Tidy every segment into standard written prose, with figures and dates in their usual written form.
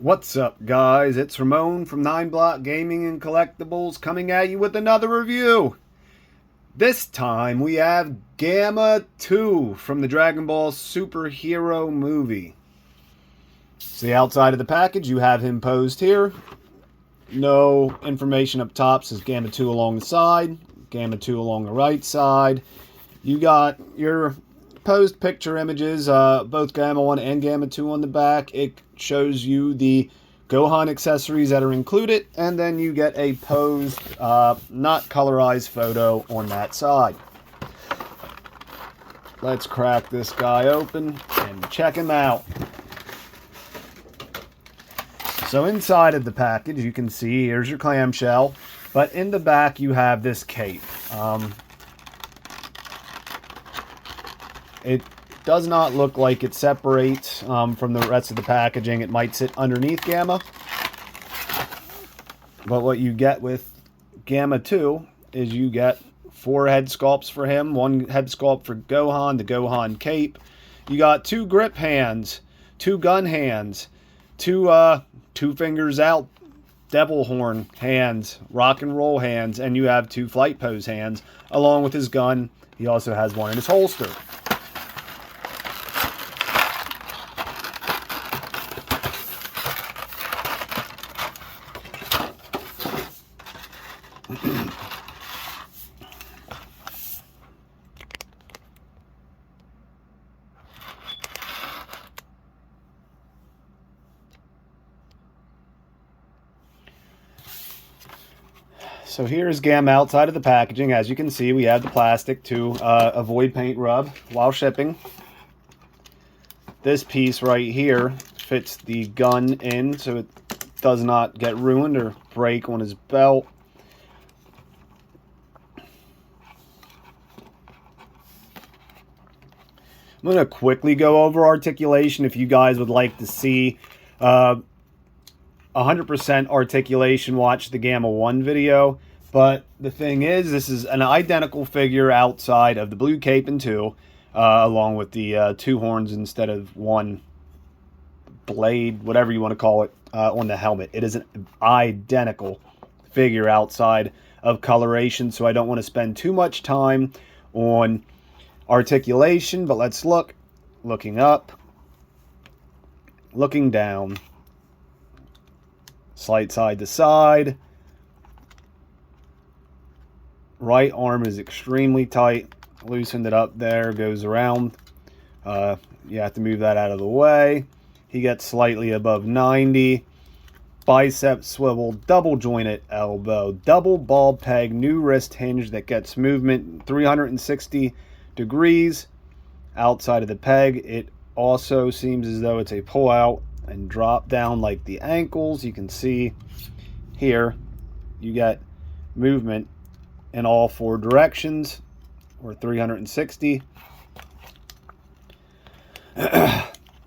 What's up, guys? It's Ramon from NyneBlockGaming&Collectibles coming at you with another review. This time we have Gamma 2 from the Dragon Ball superhero movie. So the outside of the package, you have him posed here. No information up top, says Gamma 2 along the side, Gamma 2 along the right side. You got your posed picture images, both Gamma 1 and Gamma 2 on the back. It shows you the Gohan accessories that are included, and then you get a posed, not colorized photo on that side. Let's crack this guy open and check him out. So inside of the package, you can see, here's your clamshell, but in the back you have this cape. It does not look like it separates from the rest of the packaging. It might sit underneath Gamma. But what you get with Gamma 2 is you get 4 head sculpts for him, 1 head sculpt for Gohan, the Gohan cape. You got 2 grip hands, 2 gun hands, 2 fingers out devil horn hands, rock and roll hands, and you have 2 flight pose hands along with his gun. He also has 1 in his holster. So here's Gamma outside of the packaging. As you can see, we have the plastic to avoid paint rub while shipping. This piece right here fits the gun in so it does not get ruined or break on his belt. I'm going to quickly go over articulation if you guys would like to see 100% articulation. Watch the Gamma 1 video. But the thing is, this is an identical figure outside of the blue cape and 2, along with the 2 horns instead of 1 blade, whatever you want to call it, on the helmet. It is an identical figure outside of coloration, so I don't want to spend too much time on articulation, but let's look. Looking up, looking down, slight side to side. Right arm is extremely tight. Loosened it up there, goes around. You have to move that out of the way. He gets slightly above 90. Bicep swivel, double jointed elbow, double ball peg, new wrist hinge that gets movement 360 degrees outside of the peg. It also seems as though it's a pull out and drop down like the ankles. You can see here you get movement in all 4 directions, or 360.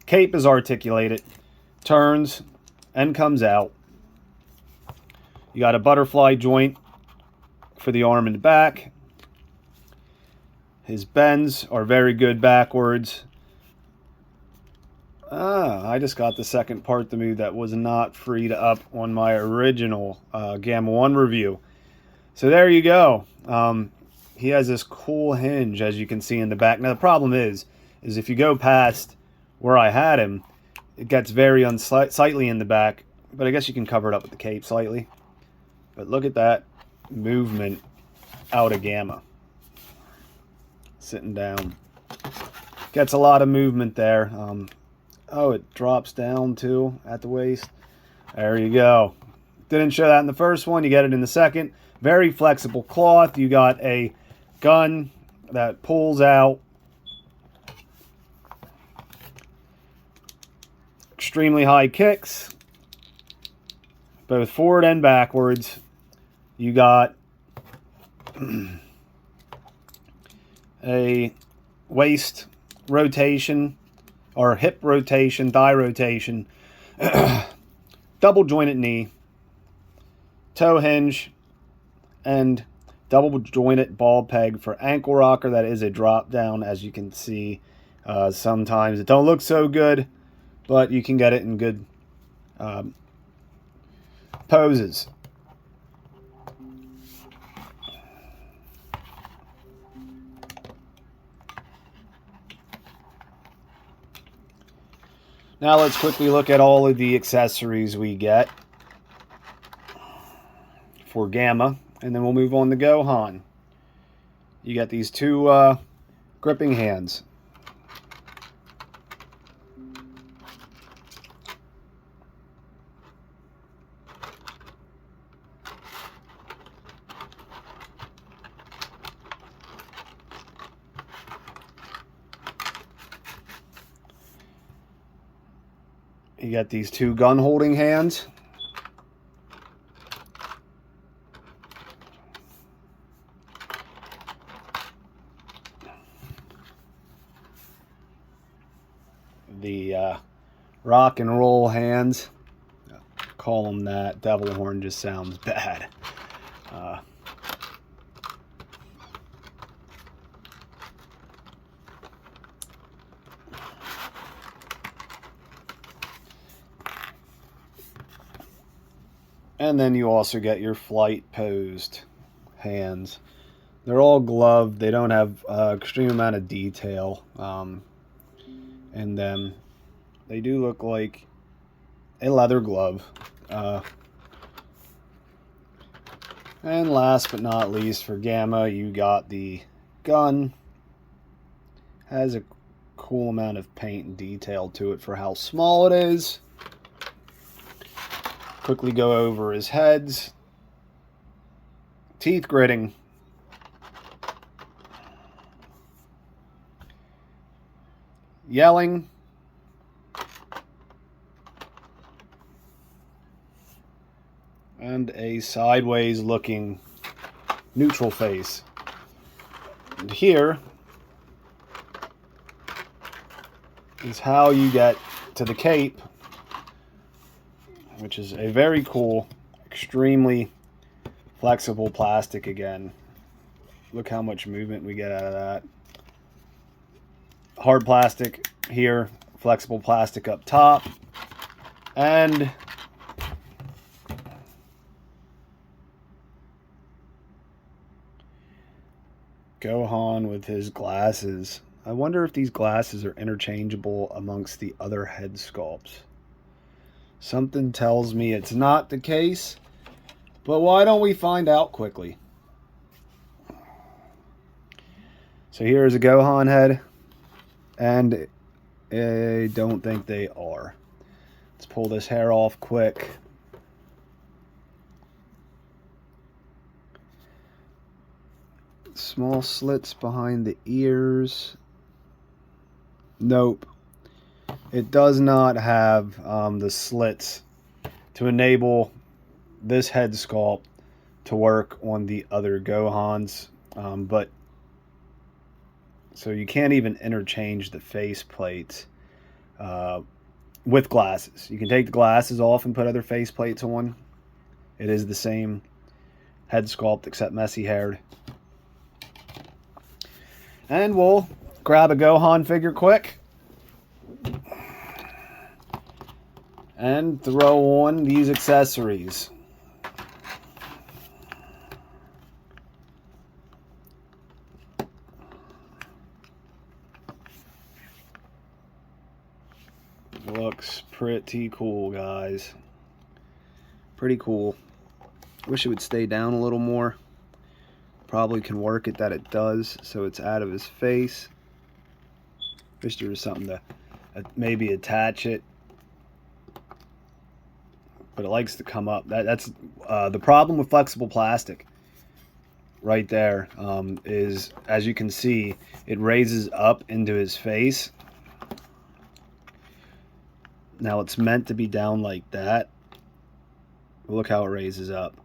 Cape is articulated, turns and comes out. You got a butterfly joint for the arm and the back. His bends are very good backwards. I just got the second part to move that was not freed up on my original Gamma 1 review. So there you go. He has this cool hinge, as you can see in the back. Now the problem is if you go past where I had him, it gets very unsightly in the back. But I guess you can cover it up with the cape slightly. But look at that movement out of Gamma. Sitting down. Gets a lot of movement there. Oh, it drops down too at the waist. There you go. Didn't show that in the first one. You get it in the second. Very flexible cloth. You got a gun that pulls out. Extremely high kicks, both forward and backwards. You got a waist rotation or hip rotation, thigh rotation, double jointed knee, toe hinge, and double jointed ball peg for ankle rocker. That is a drop down, as you can see. Sometimes it don't look so good, but you can get it in good poses. Now let's quickly look at all of the accessories we get for Gamma, and then we'll move on to Gohan. You got these two gripping hands. You got these two gun holding hands. The rock and roll hands. Call them that. Devil horn just sounds bad. And then you also get your flight posed hands. They're all gloved. They don't have extreme amount of detail in them. They do look like a leather glove. And last but not least, for Gamma, you got the gun. Has a cool amount of paint and detail to it for how small it is. Quickly go over his heads. Teeth gritting. Yelling. And a sideways looking neutral face. And here is how you get to the cape, which is a very cool, extremely flexible plastic again. Look how much movement we get out of that. Hard plastic here, flexible plastic up top, and Gohan with his glasses. I wonder if these glasses are interchangeable amongst the other head sculpts. Something tells me it's not the case, but why don't we find out quickly? So here's a Gohan head, and I don't think they are. Let's pull this hair off quick. Small slits behind the ears. Nope. It does not have the slits to enable this head sculpt to work on the other Gohans. But so you can't even interchange the face plates with glasses. You can take the glasses off and put other face plates on. It is the same head sculpt except messy haired. And we'll grab a Gohan figure quick and throw on these accessories. Looks pretty cool, guys. Pretty cool. Wish it would stay down a little more. Probably can work it that it does, so it's out of his face. Wish there was something to maybe attach it, but it likes to come up. That's the problem with flexible plastic. Right there is, as you can see, it raises up into his face. Now it's meant to be down like that. Look how it raises up.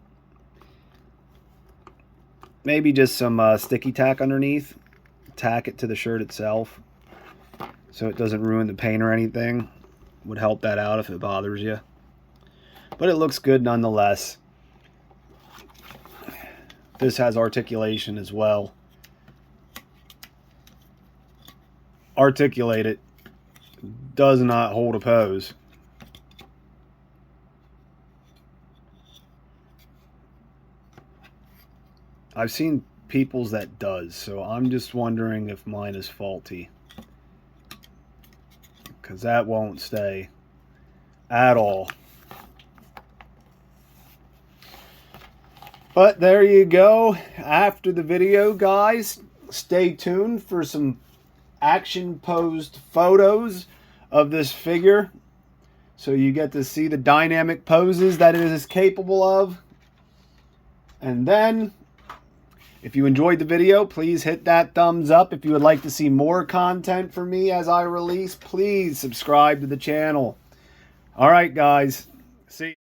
Maybe just some sticky tack underneath. Tack it to the shirt itself so it doesn't ruin the paint or anything. Would help that out if it bothers you. But it looks good nonetheless. This has articulation as well. Articulate it. Does not hold a pose. I've seen people's that does, so I'm just wondering if mine is faulty, because that won't stay at all. But there you go. After the video, guys, stay tuned for some action posed photos of this figure, so you get to see the dynamic poses that it is capable of. And then, if you enjoyed the video, please hit that thumbs up. If you would like to see more content from me as I release, please subscribe to the channel. All right, guys. See you.